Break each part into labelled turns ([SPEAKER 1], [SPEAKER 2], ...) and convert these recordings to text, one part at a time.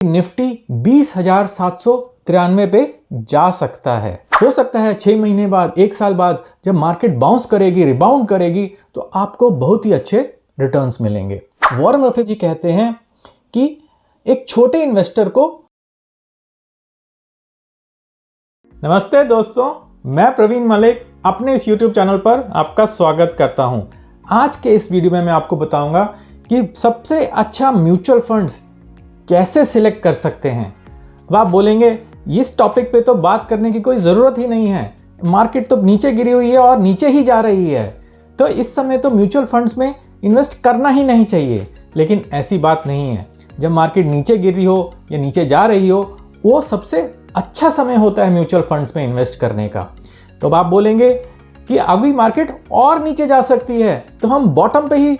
[SPEAKER 1] Nifty 20,793 पे जा सकता है। हो सकता है 6 महीने बाद, 1 साल बाद जब मार्केट बाउंस करेगी, रिबाउंड करेगी, तो आपको बहुत ही अच्छे रिटर्न्स मिलेंगे। वॉरेन बफेट जी कहते हैं कि एक छोटे इन्वेस्टर को। नमस्ते दोस्तों, मैं प्रवीण मलिक अपने इस YouTube चैनल पर आपका स्वागत करता हूं। आज के इस वीडियो में मैं आपको बताऊंगा कि सबसे अच्छा म्यूचुअल फंड्स कैसे सिलेक्ट कर सकते हैं। अब आप बोलेंगे इस टॉपिक पे तो बात करने की कोई ज़रूरत ही नहीं है, मार्केट तो नीचे गिरी हुई है और नीचे ही जा रही है, तो इस समय तो म्यूचुअल फंड्स में इन्वेस्ट करना ही नहीं चाहिए। लेकिन ऐसी बात नहीं है। जब मार्केट नीचे गिरी हो या नीचे जा रही हो, वो सबसे अच्छा समय होता है म्यूचुअल फंड्स में इन्वेस्ट करने का। तो अब आप बोलेंगे कि अभी मार्केट और नीचे जा सकती है, तो हम बॉटम पे ही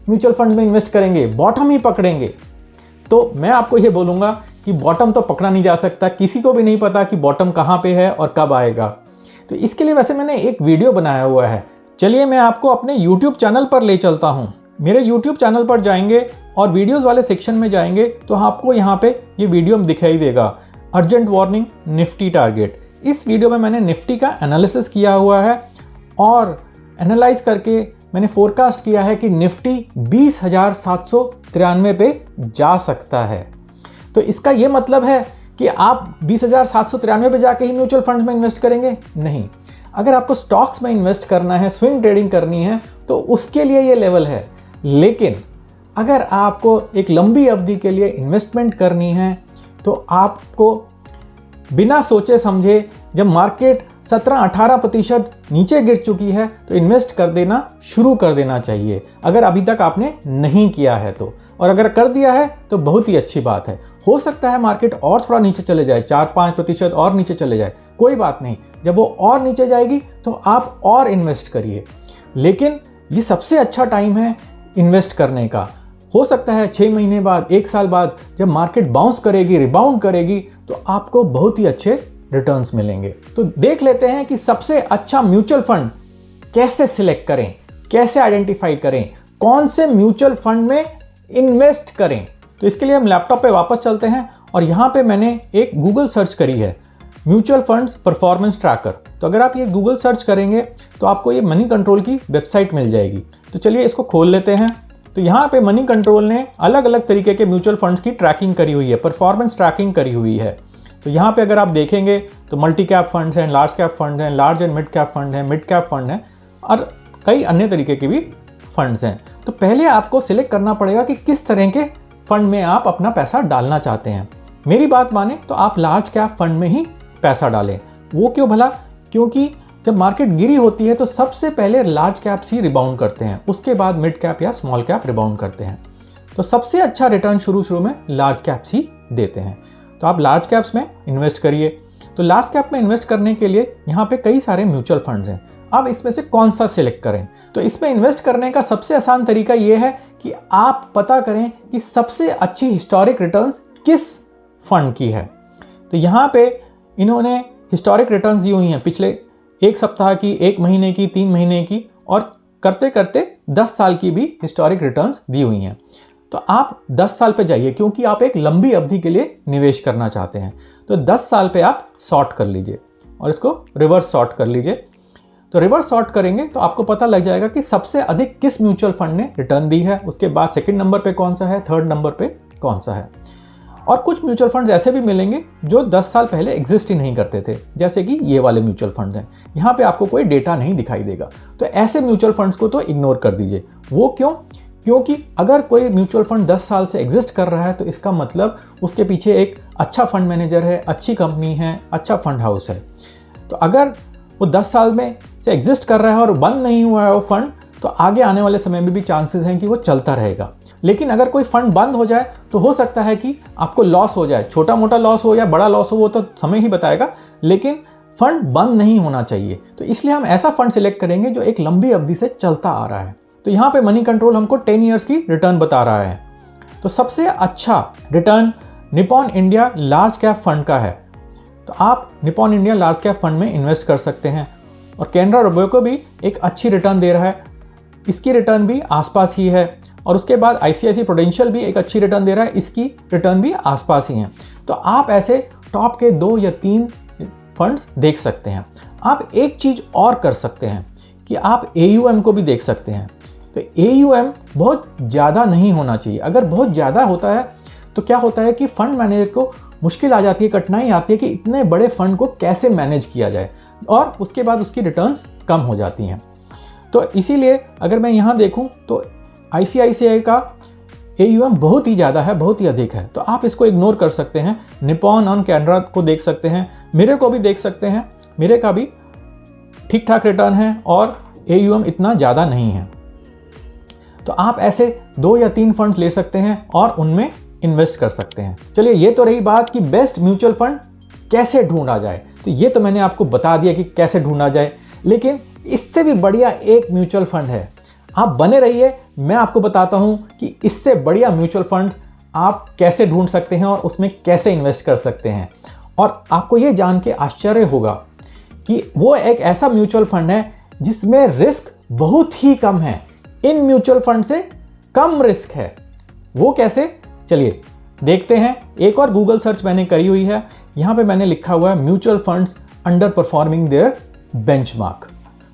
[SPEAKER 1] म्यूचुअल फंड में इन्वेस्ट करेंगे, बॉटम ही पकड़ेंगे। तो मैं आपको ये बोलूँगा कि बॉटम तो पकड़ा नहीं जा सकता, किसी को भी नहीं पता कि बॉटम कहाँ पे है और कब आएगा। तो इसके लिए वैसे मैंने एक वीडियो बनाया हुआ है, चलिए मैं आपको अपने YouTube चैनल पर ले चलता हूँ। मेरे YouTube चैनल पर जाएंगे और वीडियोज़ वाले सेक्शन में जाएंगे तो आपको यहाँ पे ये वीडियो दिखाई देगा, अर्जेंट वार्निंग निफ्टी टारगेट। इस वीडियो में मैंने निफ्टी का एनालिसिस किया हुआ है और एनालाइज करके मैंने फोरकास्ट किया है कि निफ्टी 20,793 पे जा सकता है। तो इसका ये मतलब है कि आप 20,793 पे जाके ही म्यूचुअल फंड में इन्वेस्ट करेंगे? नहीं। अगर आपको स्टॉक्स में इन्वेस्ट करना है, स्विंग ट्रेडिंग करनी है, तो उसके लिए ये लेवल है। लेकिन अगर आपको एक लंबी अवधि के लिए इन्वेस्टमेंट करनी है, तो आपको बिना सोचे समझे जब मार्केट 17-18% नीचे गिर चुकी है तो इन्वेस्ट कर देना शुरू कर देना चाहिए, अगर अभी तक आपने नहीं किया है तो। और अगर कर दिया है तो बहुत ही अच्छी बात है। हो सकता है मार्केट और थोड़ा नीचे चले जाए, 4-5% और नीचे चले जाए, कोई बात नहीं। जब वो और नीचे जाएगी तो आप और इन्वेस्ट करिए। लेकिन ये सबसे अच्छा टाइम है इन्वेस्ट करने का। हो सकता है 6 महीने बाद, 1 साल बाद जब मार्केट बाउंस करेगी, रिबाउंड करेगी, तो आपको बहुत ही अच्छे रिटर्न्स मिलेंगे। तो देख लेते हैं कि सबसे अच्छा म्यूचुअल फंड कैसे सिलेक्ट करें, कैसे आइडेंटिफाई करें, कौन से म्यूचुअल फंड में इन्वेस्ट करें। तो इसके लिए हम लैपटॉप पे वापस चलते हैं और यहाँ पे मैंने एक गूगल सर्च करी है, म्यूचुअल फंड्स परफॉर्मेंस ट्रैकर। तो अगर आप ये गूगल सर्च करेंगे तो आपको ये मनी कंट्रोल की वेबसाइट मिल जाएगी। तो चलिए इसको खोल लेते हैं। तो यहाँ पे मनी कंट्रोल ने अलग अलग तरीके के म्यूचुअल फंड्स की ट्रैकिंग करी हुई है, परफॉर्मेंस ट्रैकिंग करी हुई है। तो यहाँ पे अगर आप देखेंगे तो मल्टी कैप फंड्स हैं, लार्ज कैप फंड हैं, large and mid cap fund हैं, मिड कैप फंड हैं और कई अन्य तरीके के भी फंड्स हैं। तो पहले आपको सिलेक्ट करना पड़ेगा कि किस तरह के फंड में आप अपना पैसा डालना चाहते हैं। मेरी बात माने तो आप लार्ज कैप फंड में ही पैसा डालें। वो क्यों भला? क्योंकि जब मार्केट गिरी होती है तो सबसे पहले लार्ज कैप्स ही रिबाउंड करते हैं, उसके बाद मिड कैप या स्मॉल कैप रिबाउंड करते हैं। तो सबसे अच्छा रिटर्न शुरू में लार्ज कैप्स ही देते हैं। तो आप लार्ज कैप्स में इन्वेस्ट करिए। तो लार्ज कैप में इन्वेस्ट करने के लिए यहाँ पे कई सारे म्यूचुअल फंड्स हैं। अब इसमें से कौन सा सिलेक्ट करें? तो इसमें इन्वेस्ट करने का सबसे आसान तरीका ये है कि आप पता करें कि सबसे अच्छी हिस्टोरिक रिटर्न्स किस फंड की है। तो यहाँ पे इन्होंने हिस्टोरिक रिटर्न्स दी हुई हैं, पिछले 1 सप्ताह की, 1 महीने की, 3 महीने की और करते करते 10 साल की भी हिस्टोरिक रिटर्न्स दी हुई हैं। तो आप 10 साल पे जाइए, क्योंकि आप एक लंबी अवधि के लिए निवेश करना चाहते हैं। तो 10 साल पे आप सॉर्ट कर लीजिए और इसको रिवर्स सॉर्ट कर लीजिए। तो रिवर्स सॉर्ट करेंगे तो आपको पता लग जाएगा कि सबसे अधिक किस म्यूचुअल फंड ने रिटर्न दी है, उसके बाद सेकंड नंबर पे कौन सा है, थर्ड नंबर पे कौन सा है। और कुछ म्यूचुअल फंड्स ऐसे भी मिलेंगे जो 10 साल पहले एग्जिस्ट ही नहीं करते थे, जैसे कि ये वाले म्यूचुअल फंड्स हैं। यहाँ पे आपको कोई डेटा नहीं दिखाई देगा। तो ऐसे म्यूचुअल फंड्स को तो इग्नोर कर दीजिए। वो क्यों? क्योंकि अगर कोई म्यूचुअल फंड 10 साल से एग्जिस्ट कर रहा है तो इसका मतलब उसके पीछे एक अच्छा फंड मैनेजर है, अच्छी कंपनी है, अच्छा फंड हाउस है। तो अगर वो 10 साल में से एग्जिस्ट कर रहा है और बंद नहीं हुआ है वो फंड, तो आगे आने वाले समय में भी चांसेस हैं कि वो चलता रहेगा। लेकिन अगर कोई फंड बंद हो जाए तो हो सकता है कि आपको लॉस हो जाए, छोटा मोटा लॉस हो या बड़ा लॉस हो, वो तो समय ही बताएगा। लेकिन फंड बंद नहीं होना चाहिए। तो इसलिए हम ऐसा फंड सिलेक्ट करेंगे जो एक लंबी अवधि से चलता आ रहा है। तो यहाँ पे मनी कंट्रोल हमको 10 ईयर्स की रिटर्न बता रहा है। तो सबसे अच्छा return Nippon India large cap fund का है। तो आप Nippon India large cap fund में इन्वेस्ट कर सकते हैं। और कैनरा रोबेको भी एक अच्छी रिटर्न दे रहा है, इसकी रिटर्न भी आसपास ही है। और उसके बाद ICICI प्रूडेंशियल भी एक अच्छी रिटर्न दे रहा है, इसकी रिटर्न भी आसपास ही है। तो आप ऐसे टॉप के 2 या 3 फंड्स देख सकते हैं। आप एक चीज़ और कर सकते हैं कि आप AUM को भी देख सकते हैं। तो AUM बहुत ज़्यादा नहीं होना चाहिए। अगर बहुत ज़्यादा होता है तो क्या होता है कि फंड मैनेजर को मुश्किल आ जाती है, कठिनाई आती है कि इतने बड़े फंड को कैसे मैनेज किया जाए, और उसके बाद उसकी रिटर्न्स कम हो जाती हैं। तो इसीलिए अगर मैं यहाँ देखूँ तो ICICI का AUM बहुत ही ज़्यादा है, बहुत ही अधिक है, तो आप इसको इग्नोर कर सकते हैं। निप्पॉन और कैनरा को देख सकते हैं, मिरे को भी देख सकते हैं, मिरे का भी ठीक ठाक रिटर्न है और AUM इतना ज़्यादा नहीं है। तो आप ऐसे 2 या 3 फंड्स ले सकते हैं और उनमें इन्वेस्ट कर सकते हैं। चलिए, ये तो रही बात कि बेस्ट म्यूचुअल फंड कैसे ढूंढा जाए। तो ये तो मैंने आपको बता दिया कि कैसे ढूंढा जाए, लेकिन इससे भी बढ़िया एक म्यूचुअल फंड है। आप बने रहिए, मैं आपको बताता हूं कि इससे बढ़िया म्यूचुअल फंड आप कैसे ढूंढ सकते हैं और उसमें कैसे इन्वेस्ट कर सकते हैं। और आपको ये जान के आश्चर्य होगा कि वो एक ऐसा म्यूचुअल फंड है जिसमें रिस्क बहुत ही कम है। इन म्यूचुअल फंड से कम रिस्क है। वो कैसे, चलिए देखते हैं। एक और गूगल सर्च मैंने करी हुई है, यहाँ पे मैंने लिखा हुआ है mutual funds underperforming their benchmark.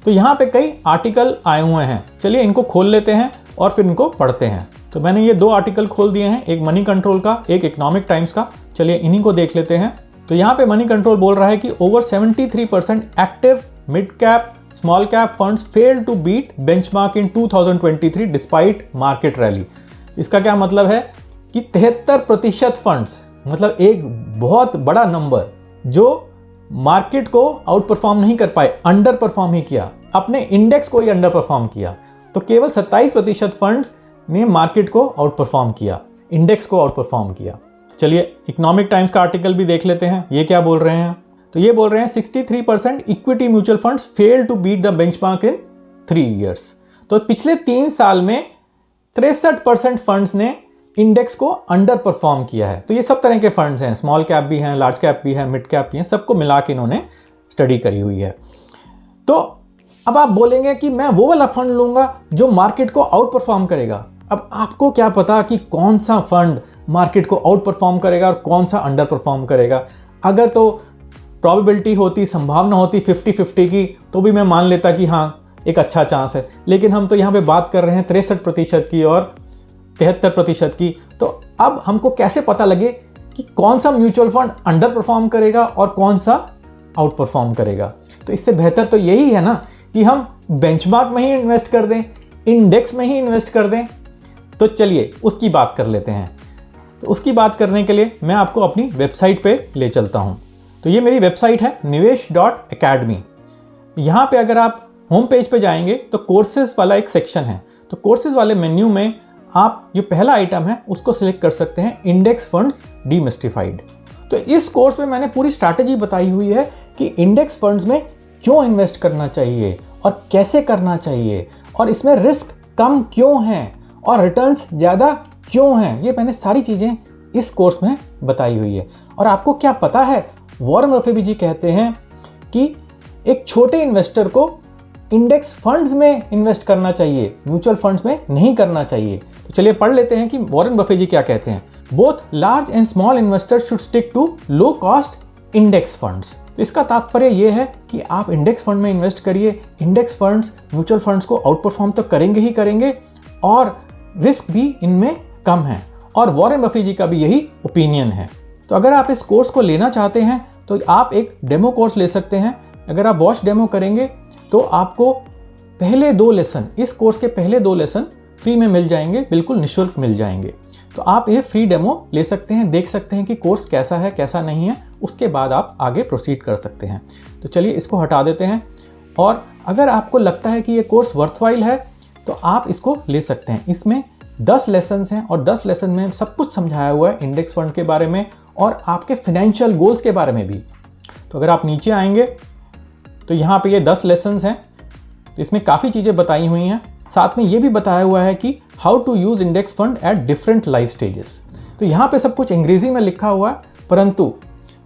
[SPEAKER 1] तो यहाँ पे कई आर्टिकल आए हुए हैं, चलिए इनको खोल लेते हैं और फिर इनको पढ़ते हैं। तो मैंने ये 2 आर्टिकल खोल दिए हैं, एक मनी कंट्रोल का, एक इकोनॉमिक टाइम्स का। चलिए इन्हीं को देख लेते हैं। तो यहाँ पे मनी कंट्रोल बोल रहा है कि over 73% active mid cap small cap funds fail to beat benchmark in 2023 despite market rally. इसका क्या मतलब है कि 73% फंड्स, मतलब एक बहुत बड़ा नंबर, जो मार्केट को आउट परफॉर्म नहीं कर पाए, अंडर परफॉर्म ही किया, अपने इंडेक्स को ही अंडर परफॉर्म किया। तो केवल 27% फंड्स ने मार्केट को आउट परफॉर्म किया, इंडेक्स को आउट परफॉर्म किया। चलिए इकोनॉमिक टाइम्स का आर्टिकल भी देख लेते हैं, ये क्या बोल रहे हैं। तो ये बोल रहे हैं 63% equity mutual funds fail to beat the benchmark in 3 years. तो पिछले 3 साल में 63% फंड्स ने इंडेक्स को अंडर परफॉर्म किया है। तो ये सब तरह के फंड्स हैं, स्मॉल कैप भी हैं, लार्ज कैप भी हैं, मिड कैप भी हैं, सबको मिला के इन्होंने स्टडी करी हुई है। तो अब आप बोलेंगे कि मैं वो वाला फंड लूंगा जो मार्केट को आउट परफॉर्म करेगा। अब आपको क्या पता कि कौन सा फंड मार्केट को आउट परफॉर्म करेगा और कौन सा अंडर परफॉर्म करेगा। अगर तो प्रोबेबिलिटी होती, संभावना होती 50-50 की, तो भी मैं मान लेता कि हाँ एक अच्छा चांस है। लेकिन हम तो यहाँ पे बात कर रहे हैं 63% की और 73% की। तो अब हमको कैसे पता लगे कि कौन सा म्यूचुअल फंड अंडर परफॉर्म करेगा और कौन सा आउट परफॉर्म करेगा। तो इससे बेहतर तो यही है ना कि हम बेंचमार्क में ही इन्वेस्ट कर दें, इंडेक्स में ही इन्वेस्ट कर दें। तो चलिए उसकी बात कर लेते हैं। तो उसकी बात करने के लिए मैं आपको अपनी वेबसाइट पे ले चलता हूँ। तो ये मेरी वेबसाइट है nivesh.academy। यहाँ पे अगर आप होम पेज पे जाएंगे तो कोर्सेज वाला एक सेक्शन है। तो कोर्सेज वाले मेन्यू में आप ये पहला आइटम है उसको सिलेक्ट कर सकते हैं, इंडेक्स फंड्स डीमिस्टिफाइड। तो इस कोर्स में मैंने पूरी स्ट्रैटेजी बताई हुई है कि इंडेक्स फंड्स में क्यों इन्वेस्ट करना चाहिए और कैसे करना चाहिए, और इसमें रिस्क कम क्यों है और रिटर्न्स ज़्यादा क्यों हैं। ये मैंने सारी चीज़ें इस कोर्स में बताई हुई है। और आपको क्या पता है, वॉरेन बफेट जी कहते हैं कि एक छोटे इन्वेस्टर को इंडेक्स फंड्स में इन्वेस्ट करना चाहिए, म्यूचुअल फंड्स में नहीं करना चाहिए। तो चलिए पढ़ लेते हैं कि वॉरेन बफेट जी क्या कहते हैं। Both large and small investors should stick to low cost index funds. तो इसका तात्पर्य यह है कि आप इंडेक्स फंड में इन्वेस्ट करिए। इंडेक्स फंड्स म्यूचुअल फंड्स को आउट परफॉर्म तो करेंगे ही करेंगे और रिस्क भी इनमें कम है। और वॉरेन बफेट जी का भी यही ओपिनियन है। तो अगर आप इस कोर्स को लेना चाहते हैं तो आप एक डेमो कोर्स ले सकते हैं। अगर आप वॉच डेमो करेंगे तो आपको पहले 2 लेसन, इस कोर्स के पहले 2 लेसन फ्री में मिल जाएंगे, बिल्कुल निःशुल्क मिल जाएंगे। तो आप ये फ्री डेमो ले सकते हैं, देख सकते हैं कि कोर्स कैसा है कैसा नहीं है, उसके बाद आप आगे प्रोसीड कर सकते हैं। तो चलिए इसको हटा देते हैं। और अगर आपको लगता है कि ये कोर्स वर्थवाइल है तो आप इसको ले सकते हैं। इसमें 10 लेसन्स हैं और 10 लेसन में सब कुछ समझाया हुआ है इंडेक्स फंड के बारे में और आपके फाइनेंशियल गोल्स के बारे में भी। तो अगर आप नीचे आएंगे तो यहाँ पे ये 10 लेसन्स हैं। तो इसमें काफ़ी चीज़ें बताई हुई हैं। साथ में ये भी बताया हुआ है कि how to use index fund at different life stages. तो यहाँ पे सब कुछ अंग्रेज़ी में लिखा हुआ है, परंतु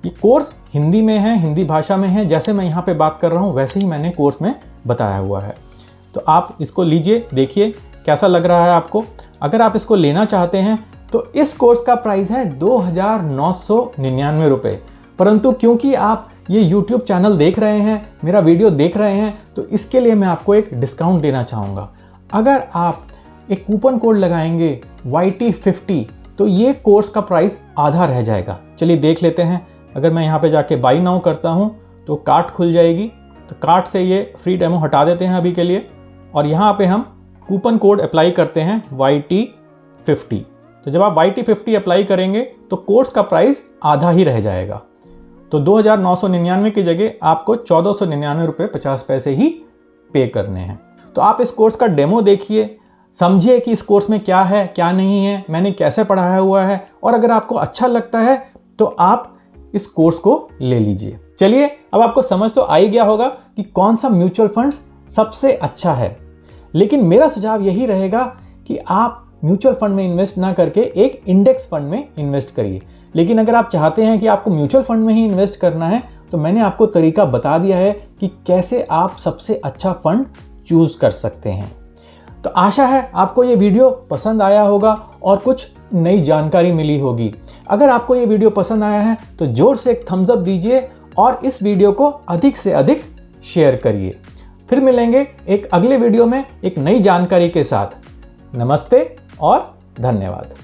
[SPEAKER 1] ये कोर्स हिंदी में है, हिंदी भाषा में है। जैसे मैं यहाँ पे बात कर रहा हूँ वैसे ही मैंने कोर्स में बताया हुआ है। तो आप इसको लीजिए, देखिए कैसा लग रहा है आपको। अगर आप इसको लेना चाहते हैं तो इस कोर्स का प्राइस है 2,999 रुपये। परंतु क्योंकि आप ये YouTube चैनल देख रहे हैं, मेरा वीडियो देख रहे हैं, तो इसके लिए मैं आपको एक डिस्काउंट देना चाहूँगा। अगर आप एक कूपन कोड लगाएंगे YT50 तो ये कोर्स का प्राइस आधा रह जाएगा। चलिए देख लेते हैं। अगर मैं यहाँ पे जाके बाई नाउ करता हूँ तो कार्ट खुल जाएगी। तो कार्ट से ये फ्री डेमो हटा देते हैं अभी के लिए और यहाँ पे हम कूपन कोड अप्लाई करते हैं YT50। तो जब आप YT50 अप्लाई करेंगे तो कोर्स का प्राइस आधा ही रह जाएगा। तो 2,999 की जगह आपको 1,499 रुपये 50 पैसे ही पे करने हैं। तो आप इस कोर्स का डेमो देखिए, समझिए कि इस कोर्स में क्या है क्या नहीं है, मैंने कैसे पढ़ाया हुआ है, और अगर आपको अच्छा लगता है तो आप इस कोर्स को ले लीजिए। चलिए अब आपको समझ तो आ ही गया होगा कि कौन सा म्यूचुअल फंड्स सबसे अच्छा है। लेकिन मेरा सुझाव यही रहेगा कि आप म्यूचुअल फंड में इन्वेस्ट ना करके एक इंडेक्स फंड में इन्वेस्ट करिए। लेकिन अगर आप चाहते हैं कि आपको म्यूचुअल फंड में ही इन्वेस्ट करना है तो मैंने आपको तरीका बता दिया है कि कैसे आप सबसे अच्छा फंड चूज कर सकते हैं। तो आशा है आपको ये वीडियो पसंद आया होगा और कुछ नई जानकारी मिली होगी। अगर आपको ये वीडियो पसंद आया है तो जोर से एक थम्स अप दीजिए और इस वीडियो को अधिक से अधिक शेयर करिए। फिर मिलेंगे एक अगले वीडियो में एक नई जानकारी के साथ। नमस्ते और धन्यवाद।